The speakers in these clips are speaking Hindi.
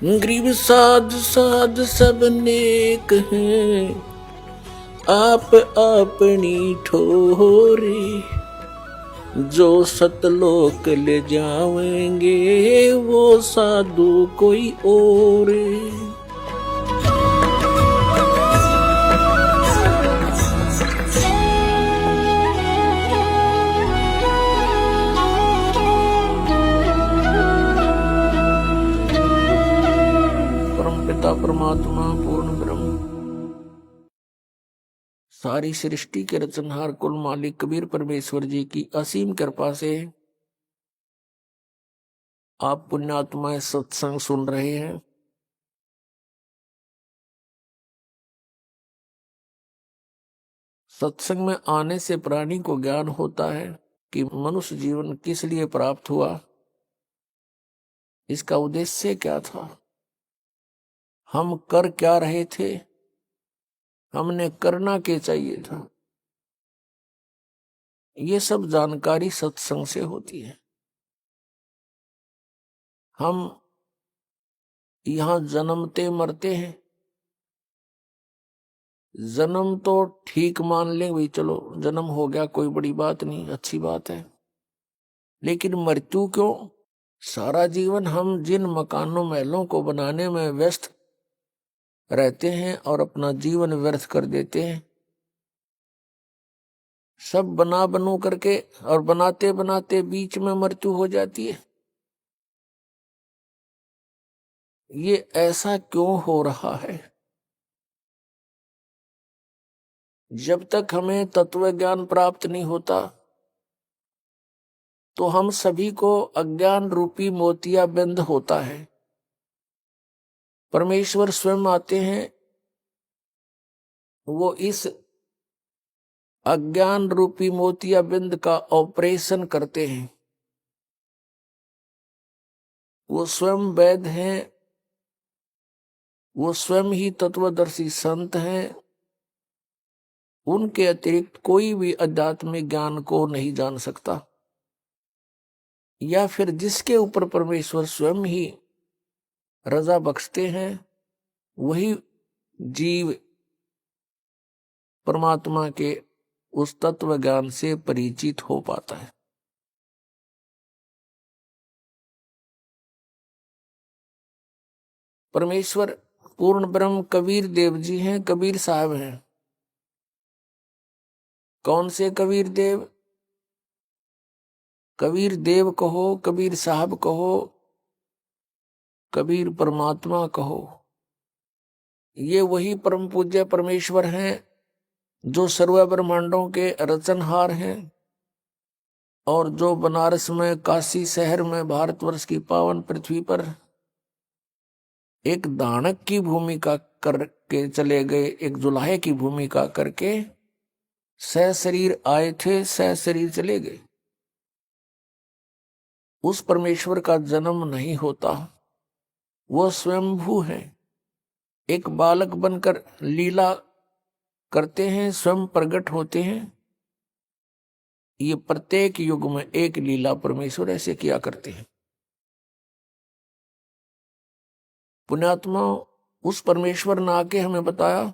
गरीब साध साध सब नेक हैं, आप अपनी ठोरे। जो सतलोक ले जावेंगे वो साधु कोई और। परमपिता परमात्मा पूर्ण ब्रह्म सारी सृष्टि के रचनहार कुल मालिक कबीर परमेश्वर जी की असीम कृपा से आप पुण्यात्माएं सत्संग सुन रहे हैं। सत्संग में आने से प्राणी को ज्ञान होता है कि मनुष्य जीवन किस लिए प्राप्त हुआ, इसका उद्देश्य क्या था, हम कर क्या रहे थे, हमने करना क्या चाहिए था। ये सब जानकारी सत्संग से होती है। हम यहां जन्मते मरते हैं। जन्म तो ठीक मान लें, भाई चलो जन्म हो गया, कोई बड़ी बात नहीं, अच्छी बात है। लेकिन मृत्यु क्यों? सारा जीवन हम जिन मकानों महलों को बनाने में व्यस्त रहते हैं और अपना जीवन व्यर्थ कर देते हैं, सब बना बनू करके और बनाते बनाते बीच में मृत्यु हो जाती है। ये ऐसा क्यों हो रहा है? जब तक हमें तत्व ज्ञान प्राप्त नहीं होता तो हम सभी को अज्ञान रूपी मोतियाबिंद होता है। परमेश्वर स्वयं आते हैं, वो इस अज्ञान रूपी मोतियाबिंद का ऑपरेशन करते हैं। वो स्वयं वैद्य हैं, वो स्वयं ही तत्वदर्शी संत हैं। उनके अतिरिक्त कोई भी आध्यात्मिक ज्ञान को नहीं जान सकता, या फिर जिसके ऊपर परमेश्वर स्वयं ही रजा बख्शते हैं वही जीव परमात्मा के उस तत्व ज्ञान से परिचित हो पाता है। परमेश्वर पूर्ण ब्रह्म कबीर देव जी हैं, कबीर साहब हैं। कौन से कबीर देव? कबीर देव कहो, कबीर साहब कहो, कबीर परमात्मा कहो, ये वही परम पूज्य परमेश्वर हैं जो सर्व ब्रह्मांडों के रचनहार हैं और जो बनारस में, काशी शहर में, भारतवर्ष की पावन पृथ्वी पर एक दानक की भूमिका करके चले गए, एक जुलाहे की भूमिका करके सशरीर आए थे, सशरीर चले गए। उस परमेश्वर का जन्म नहीं होता, वो स्वयंभू है। एक बालक बनकर लीला करते हैं, स्वयं प्रकट होते हैं। ये प्रत्येक युग में एक लीला परमेश्वर ऐसे किया करते हैं। पुण्यात्मा, उस परमेश्वर ने आके हमें बताया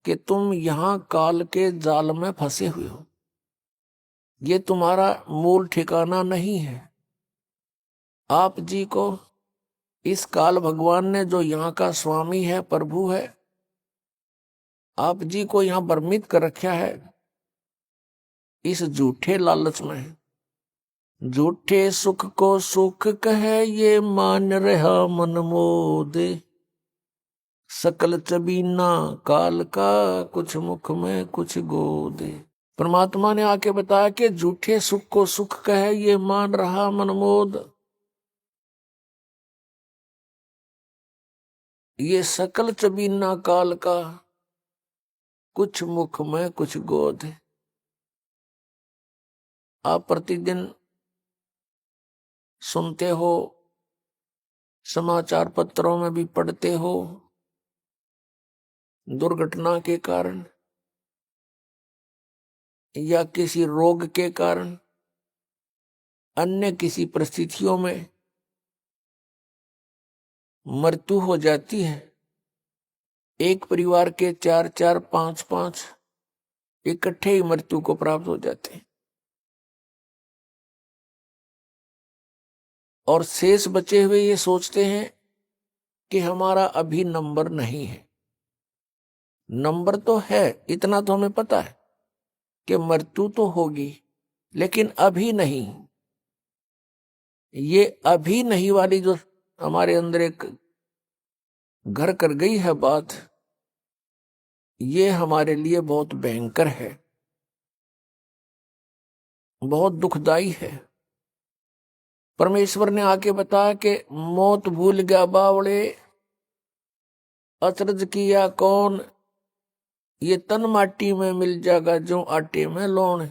कि तुम यहां काल के जाल में फंसे हुए हो, ये तुम्हारा मूल ठिकाना नहीं है। आप जी को इस काल भगवान ने, जो यहाँ का स्वामी है, प्रभु है, आप जी को यहां भ्रमित कर रखा है इस झूठे लालच में। झूठे सुख को सुख कहे ये मान रहा मन मोदे। सकल चबीना काल का कुछ मुख में कुछ गोदे। परमात्मा ने आके बताया कि झूठे सुख को सुख कहे ये मान रहा मनमोद। ये सकल चबीना काल का कुछ मुख में कुछ गोद है। आप प्रतिदिन सुनते हो, समाचार पत्रों में भी पढ़ते हो, दुर्घटना के कारण या किसी रोग के कारण, अन्य किसी परिस्थितियों में मृत्यु हो जाती है, एक परिवार के 4-4, 5-5 इकट्ठे ही मृत्यु को प्राप्त हो जाते हैं, और शेष बचे हुए ये सोचते हैं कि हमारा अभी नंबर नहीं है। नंबर तो है, इतना तो हमें पता है कि मृत्यु तो होगी, लेकिन अभी नहीं। ये अभी नहीं वाली जो हमारे अंदर एक घर कर गई है बात, ये हमारे लिए बहुत भयंकर है, बहुत दुखदाई है। परमेश्वर ने आके बताया कि मौत भूल गया बावड़े, अचरज किया कौन, ये तन माटी में मिल जाएगा जो आटे में लौण।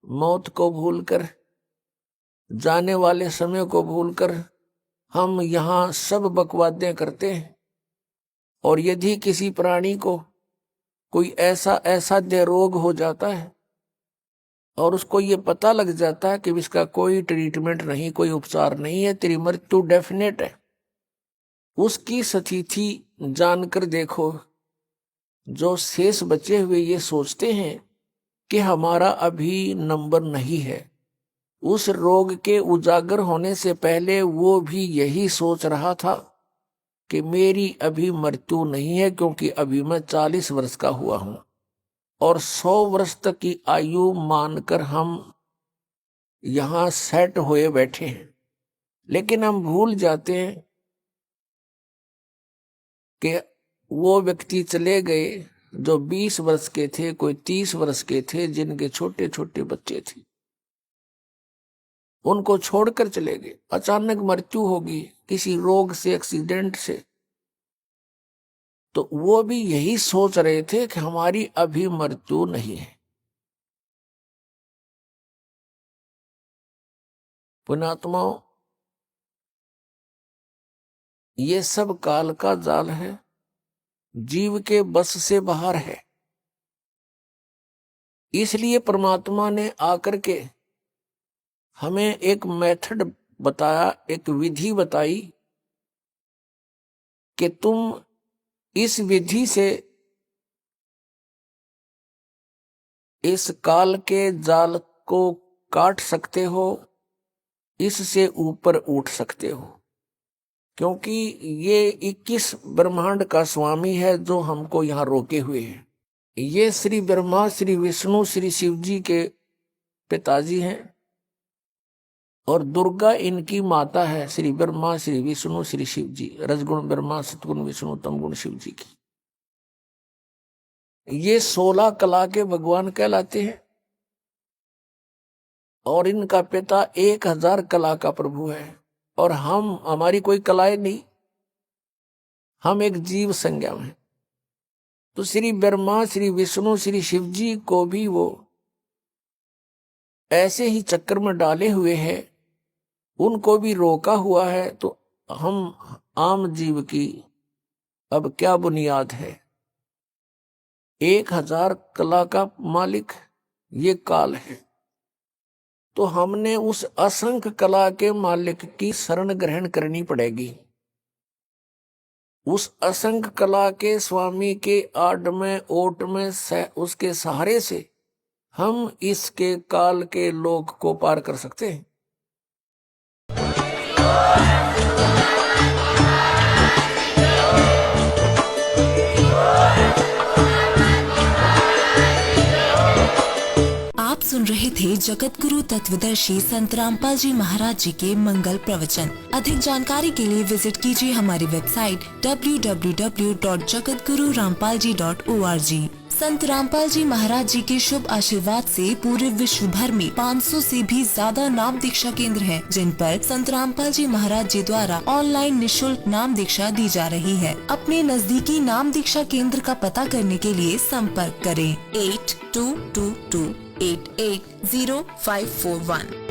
मौत को भूलकर, जाने वाले समय को भूलकर हम यहाँ सब बकवादें करते हैं। और यदि किसी प्राणी को कोई ऐसा असाध्य रोग हो जाता है और उसको ये पता लग जाता है कि इसका कोई ट्रीटमेंट नहीं, कोई उपचार नहीं है, तेरी मृत्यु डेफिनेट है, उसकी स्थिति जानकर देखो, जो शेष बचे हुए ये सोचते हैं कि हमारा अभी नंबर नहीं है। उस रोग के उजागर होने से पहले वो भी यही सोच रहा था कि मेरी अभी मृत्यु नहीं है, क्योंकि अभी मैं 40 वर्ष का हुआ हूं और 100 वर्ष तक की आयु मानकर हम यहां सेट हुए बैठे हैं। लेकिन हम भूल जाते हैं कि वो व्यक्ति चले गए जो 20 वर्ष के थे, कोई 30 वर्ष के थे, जिनके छोटे छोटे बच्चे थे, उनको छोड़कर चले गए। अचानक मृत्यु होगी किसी रोग से, एक्सीडेंट से, तो वो भी यही सोच रहे थे कि हमारी अभी मृत्यु नहीं है। पुण्यात्माओं, ये सब काल का जाल है, जीव के बस से बाहर है। इसलिए परमात्मा ने आकर के हमें एक मेथड बताया, एक विधि बताई कि तुम इस विधि से इस काल के जाल को काट सकते हो, इससे ऊपर उठ सकते हो। क्योंकि ये 21 ब्रह्मांड का स्वामी है जो हमको यहाँ रोके हुए है। ये श्री ब्रह्मा, श्री विष्णु, श्री शिव जी के पिताजी हैं और दुर्गा इनकी माता है। श्री ब्रह्मा, श्री विष्णु, श्री शिव जी, रजगुण ब्रह्मा, सतगुण विष्णु, तमगुण शिव जी की। ये 16 कला के भगवान कहलाते हैं और इनका पिता 1000 कला का प्रभु है। और हमारी कोई कलाएं नहीं, हम एक जीव संज्ञा में। तो श्री ब्रह्मा, श्री विष्णु, श्री शिव जी को भी वो ऐसे ही चक्कर में डाले हुए हैं, उनको भी रोका हुआ है। तो हम आम जीव की अब क्या बुनियाद है? 1000 कला का मालिक ये काल है, तो हमने उस असंख्य कला के मालिक की शरण ग्रहण करनी पड़ेगी। उस असंख्य कला के स्वामी के आड़ में, ओट में, उसके सहारे से हम इसके काल के लोक को पार कर सकते हैं। आप सुन रहे थे जगत गुरु तत्वदर्शी संत रामपाल जी महाराज जी के मंगल प्रवचन। अधिक जानकारी के लिए विजिट कीजिए हमारी वेबसाइट www.jagatgururampalji.org। संत रामपाल जी महाराज जी के शुभ आशीर्वाद से पूरे विश्व भर में 500 से भी ज्यादा नाम दीक्षा केंद्र हैं, जिन पर संत रामपाल जी महाराज जी द्वारा ऑनलाइन निशुल्क नाम दीक्षा दी जा रही है। अपने नजदीकी नाम दीक्षा केंद्र का पता करने के लिए संपर्क करें 8222880541।